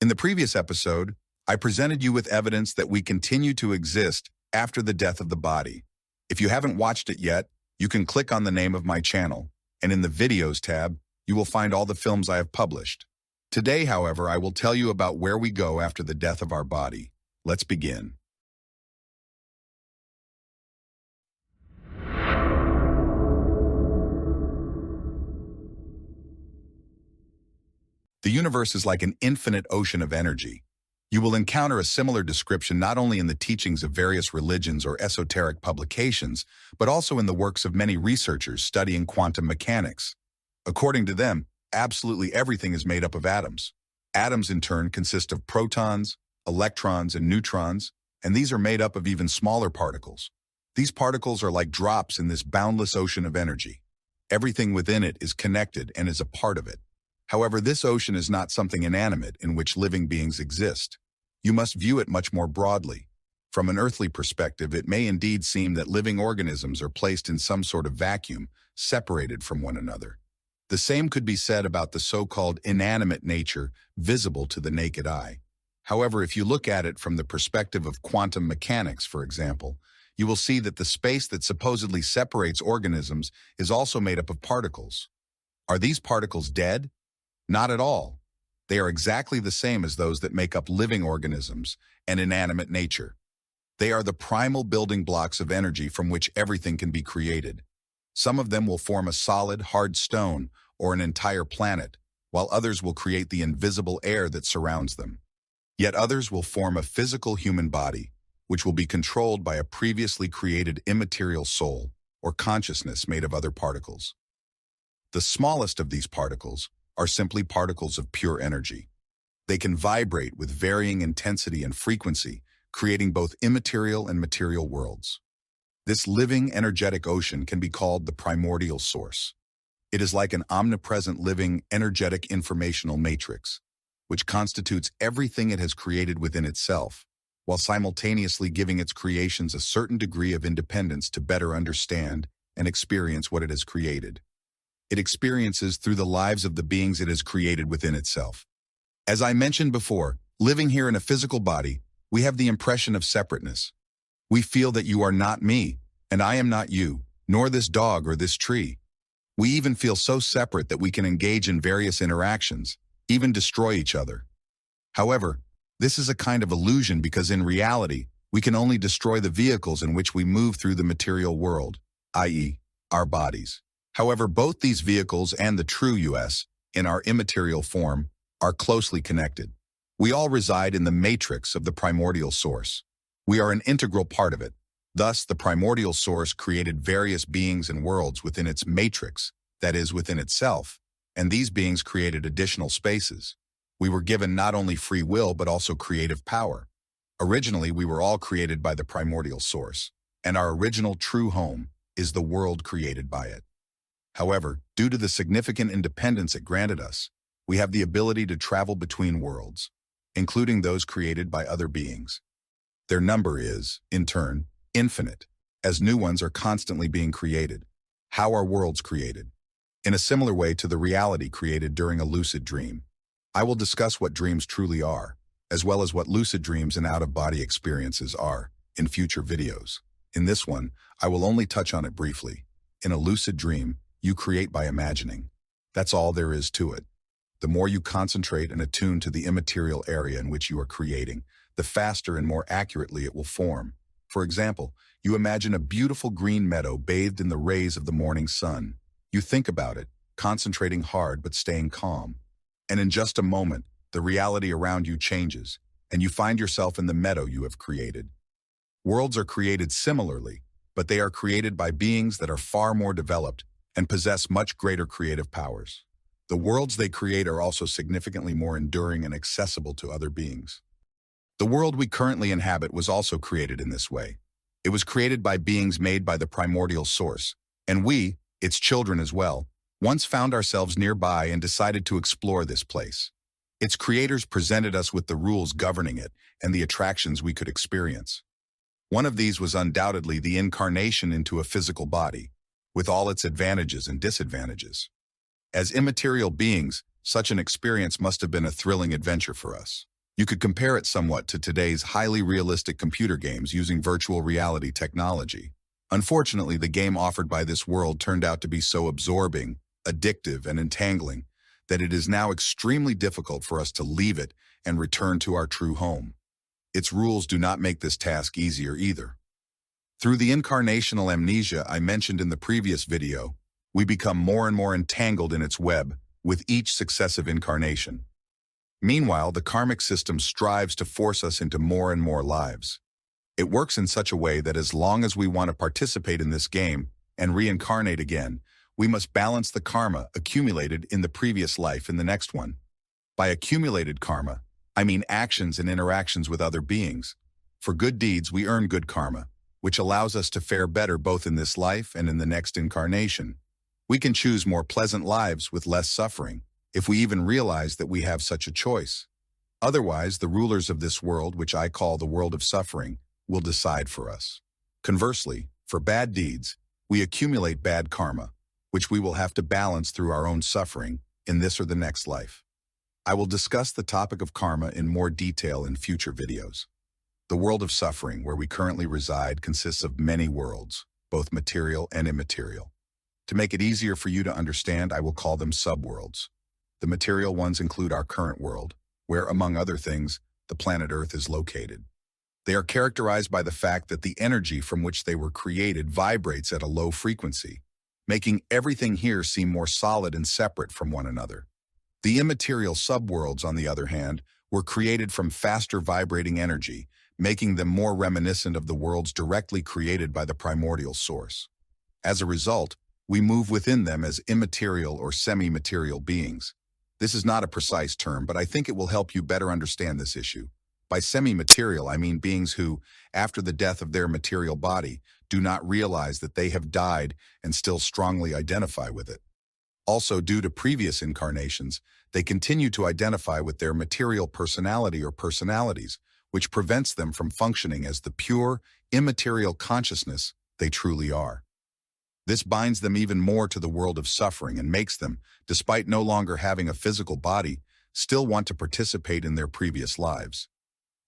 In the previous episode, I presented you with evidence that we continue to exist after the death of the body. If you haven't watched it yet, you can click on the name of my channel, and in the Videos tab, you will find all the films I have published. Today, however, I will tell you about where we go after the death of our body. Let's begin. The universe is like an infinite ocean of energy. You will encounter a similar description not only in the teachings of various religions or esoteric publications, but also in the works of many researchers studying quantum mechanics. According to them, absolutely everything is made up of atoms. Atoms, in turn, consist of protons, electrons, and neutrons, and these are made up of even smaller particles. These particles are like drops in this boundless ocean of energy. Everything within it is connected and is a part of it. However, this ocean is not something inanimate in which living beings exist. You must view it much more broadly. From an earthly perspective, it may indeed seem that living organisms are placed in some sort of vacuum, separated from one another. The same could be said about the so-called inanimate nature visible to the naked eye. However, if you look at it from the perspective of quantum mechanics, for example, you will see that the space that supposedly separates organisms is also made up of particles. Are these particles dead? Not at all. They are exactly the same as those that make up living organisms and inanimate nature. They are the primal building blocks of energy from which everything can be created. Some of them will form a solid, hard stone or an entire planet, while others will create the invisible air that surrounds them. Yet others will form a physical human body, which will be controlled by a previously created immaterial soul or consciousness made of other particles. The smallest of these particles are simply particles of pure energy. They can vibrate with varying intensity and frequency, creating both immaterial and material worlds. This living, energetic ocean can be called the primordial source. It is like an omnipresent living, energetic informational matrix, which constitutes everything it has created within itself, while simultaneously giving its creations a certain degree of independence to better understand and experience what it has created. It experiences through the lives of the beings it has created within itself. As I mentioned before, living here in a physical body, we have the impression of separateness. We feel that you are not me, and I am not you, nor this dog or this tree. We even feel so separate that we can engage in various interactions, even destroy each other. However, this is a kind of illusion because in reality, we can only destroy the vehicles in which we move through the material world, i.e., our bodies. However, both these vehicles and the true us, in our immaterial form, are closely connected. We all reside in the matrix of the primordial source. We are an integral part of it. Thus, the primordial source created various beings and worlds within its matrix, that is, within itself, and these beings created additional spaces. We were given not only free will but also creative power. Originally, we were all created by the primordial source, and our original true home is the world created by it. However, due to the significant independence it granted us, we have the ability to travel between worlds, including those created by other beings. Their number is, in turn, infinite, as new ones are constantly being created. How are worlds created? In a similar way to the reality created during a lucid dream. I will discuss what dreams truly are, as well as what lucid dreams and out-of-body experiences are, in future videos. In this one, I will only touch on it briefly. In a lucid dream, you create by imagining. That's all there is to it. The more you concentrate and attune to the immaterial area in which you are creating, the faster and more accurately it will form. For example, you imagine a beautiful green meadow bathed in the rays of the morning sun. You think about it, concentrating hard but staying calm. And in just a moment, the reality around you changes, and you find yourself in the meadow you have created. Worlds are created similarly, but they are created by beings that are far more developed and possess much greater creative powers. The worlds they create are also significantly more enduring and accessible to other beings. The world we currently inhabit was also created in this way. It was created by beings made by the primordial source, and we, its children as well, once found ourselves nearby and decided to explore this place. Its creators presented us with the rules governing it and the attractions we could experience. One of these was undoubtedly the incarnation into a physical body, with all its advantages and disadvantages. As immaterial beings, such an experience must have been a thrilling adventure for us. You could compare it somewhat to today's highly realistic computer games using virtual reality technology. Unfortunately, the game offered by this world turned out to be so absorbing, addictive, and entangling that it is now extremely difficult for us to leave it and return to our true home. Its rules do not make this task easier either. Through the incarnational amnesia I mentioned in the previous video, we become more and more entangled in its web with each successive incarnation. Meanwhile, the karmic system strives to force us into more and more lives. It works in such a way that as long as we want to participate in this game and reincarnate again, we must balance the karma accumulated in the previous life in the next one. By accumulated karma, I mean actions and interactions with other beings. For good deeds, we earn good karma, which allows us to fare better both in this life and in the next incarnation. We can choose more pleasant lives with less suffering, if we even realize that we have such a choice. Otherwise, the rulers of this world, which I call the world of suffering, will decide for us. Conversely, for bad deeds, we accumulate bad karma, which we will have to balance through our own suffering in this or the next life. I will discuss the topic of karma in more detail in future videos. The world of suffering, where we currently reside, consists of many worlds, both material and immaterial. To make it easier for you to understand, I will call them subworlds. The material ones include our current world, where, among other things, the planet Earth is located. They are characterized by the fact that the energy from which they were created vibrates at a low frequency, making everything here seem more solid and separate from one another. The immaterial subworlds, on the other hand, were created from faster vibrating energy, making them more reminiscent of the worlds directly created by the primordial source. As a result, we move within them as immaterial or semi-material beings. This is not a precise term, but I think it will help you better understand this issue. By semi-material, I mean beings who, after the death of their material body, do not realize that they have died and still strongly identify with it. Also, due to previous incarnations, they continue to identify with their material personality or personalities, which prevents them from functioning as the pure, immaterial consciousness they truly are. This binds them even more to the world of suffering and makes them, despite no longer having a physical body, still want to participate in their previous lives.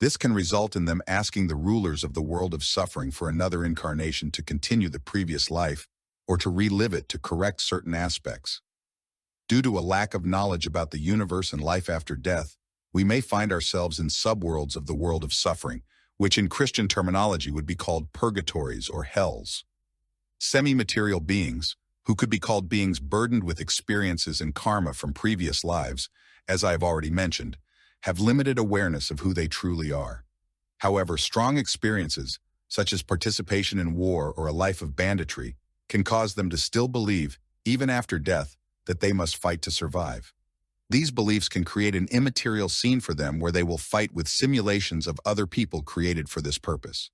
This can result in them asking the rulers of the world of suffering for another incarnation to continue the previous life or to relive it to correct certain aspects. Due to a lack of knowledge about the universe and life after death, we may find ourselves in subworlds of the world of suffering, which in Christian terminology would be called purgatories or hells. Semi-material beings, who could be called beings burdened with experiences and karma from previous lives, as I have already mentioned, have limited awareness of who they truly are. However, strong experiences, such as participation in war or a life of banditry, can cause them to still believe, even after death, that they must fight to survive. These beliefs can create an immaterial scene for them where they will fight with simulations of other people created for this purpose.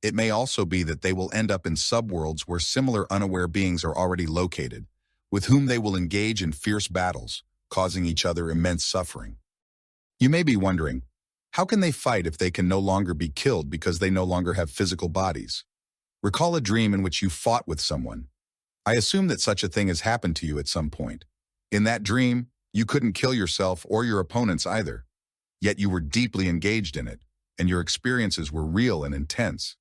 It may also be that they will end up in subworlds where similar unaware beings are already located, with whom they will engage in fierce battles, causing each other immense suffering. You may be wondering, how can they fight if they can no longer be killed because they no longer have physical bodies? Recall a dream in which you fought with someone. I assume that such a thing has happened to you at some point. In that dream, you couldn't kill yourself or your opponents either. Yet you were deeply engaged in it, and your experiences were real and intense.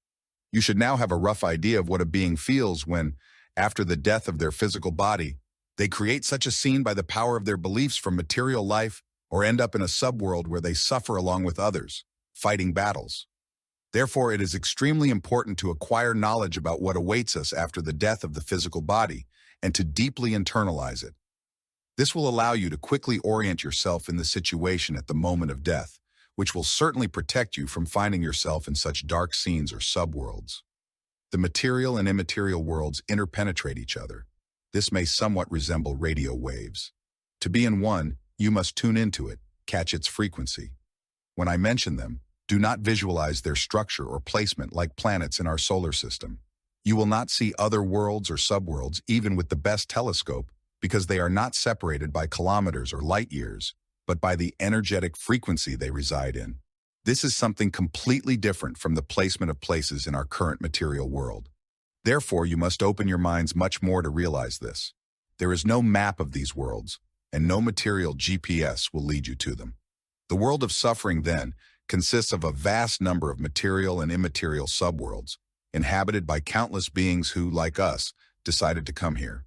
You should now have a rough idea of what a being feels when, after the death of their physical body, they create such a scene by the power of their beliefs from material life or end up in a subworld where they suffer along with others, fighting battles. Therefore, it is extremely important to acquire knowledge about what awaits us after the death of the physical body and to deeply internalize it. This will allow you to quickly orient yourself in the situation at the moment of death, which will certainly protect you from finding yourself in such dark scenes or subworlds. The material and immaterial worlds interpenetrate each other. This may somewhat resemble radio waves. To be in one, you must tune into it, catch its frequency. When I mention them, do not visualize their structure or placement like planets in our solar system. You will not see other worlds or subworlds even with the best telescope because they are not separated by kilometers or light years, but by the energetic frequency they reside in. This is something completely different from the placement of places in our current material world. Therefore, you must open your minds much more to realize this. There is no map of these worlds, and no material GPS will lead you to them. The world of suffering, then, consists of a vast number of material and immaterial subworlds, inhabited by countless beings who, like us, decided to come here.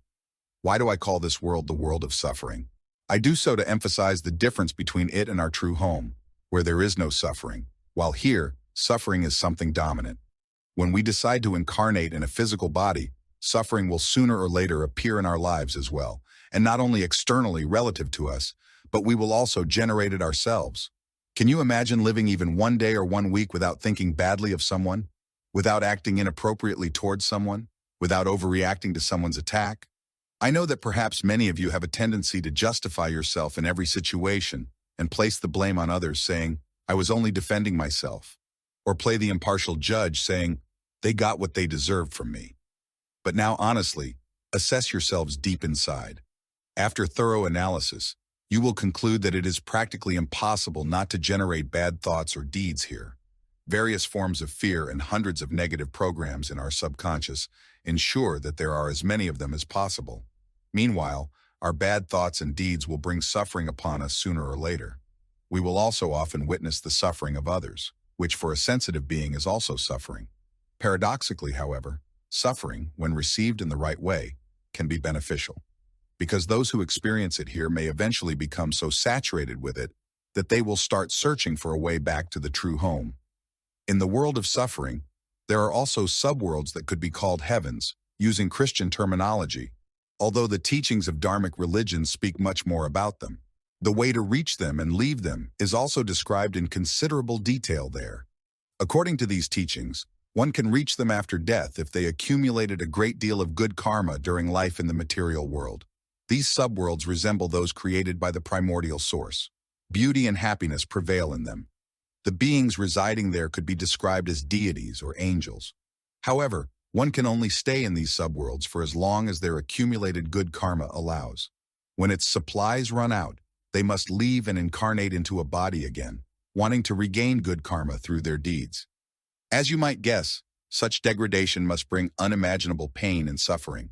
Why do I call this world the world of suffering? I do so to emphasize the difference between it and our true home, where there is no suffering, while here, suffering is something dominant. When we decide to incarnate in a physical body, suffering will sooner or later appear in our lives as well, and not only externally relative to us, but we will also generate it ourselves. Can you imagine living even one day or 1 week without thinking badly of someone? Without acting inappropriately towards someone? Without overreacting to someone's attack? I know that perhaps many of you have a tendency to justify yourself in every situation and place the blame on others, saying, "I was only defending myself," or play the impartial judge, saying, "They got what they deserved from me." But now, honestly, assess yourselves deep inside. After thorough analysis, you will conclude that it is practically impossible not to generate bad thoughts or deeds here. Various forms of fear and hundreds of negative programs in our subconscious ensure that there are as many of them as possible. Meanwhile, our bad thoughts and deeds will bring suffering upon us sooner or later. We will also often witness the suffering of others, which for a sensitive being is also suffering. Paradoxically, however, suffering, when received in the right way, can be beneficial, because those who experience it here may eventually become so saturated with it that they will start searching for a way back to the true home. In the world of suffering, there are also subworlds that could be called heavens, using Christian terminology, although the teachings of Dharmic religions speak much more about them. The way to reach them and leave them is also described in considerable detail there. According to these teachings, one can reach them after death if they accumulated a great deal of good karma during life in the material world. These subworlds resemble those created by the primordial source. Beauty and happiness prevail in them. The beings residing there could be described as deities or angels. However, one can only stay in these subworlds for as long as their accumulated good karma allows. When its supplies run out, they must leave and incarnate into a body again, wanting to regain good karma through their deeds. As you might guess, such degradation must bring unimaginable pain and suffering.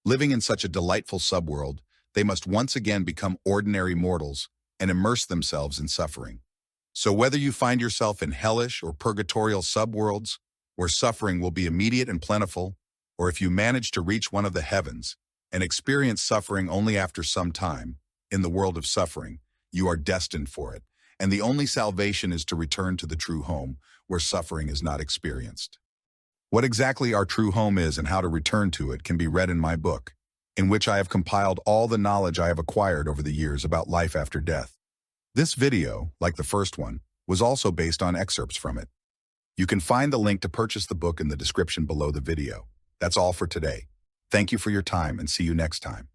Living in such a delightful subworld, they must once again become ordinary mortals and immerse themselves in suffering. So whether you find yourself in hellish or purgatorial subworlds, where suffering will be immediate and plentiful, or if you manage to reach one of the heavens and experience suffering only after some time, in the world of suffering, you are destined for it, and the only salvation is to return to the true home, where suffering is not experienced. What exactly our true home is and how to return to it can be read in my book, in which I have compiled all the knowledge I have acquired over the years about life after death. This video, like the first one, was also based on excerpts from it. You can find the link to purchase the book in the description below the video. That's all for today. Thank you for your time and see you next time.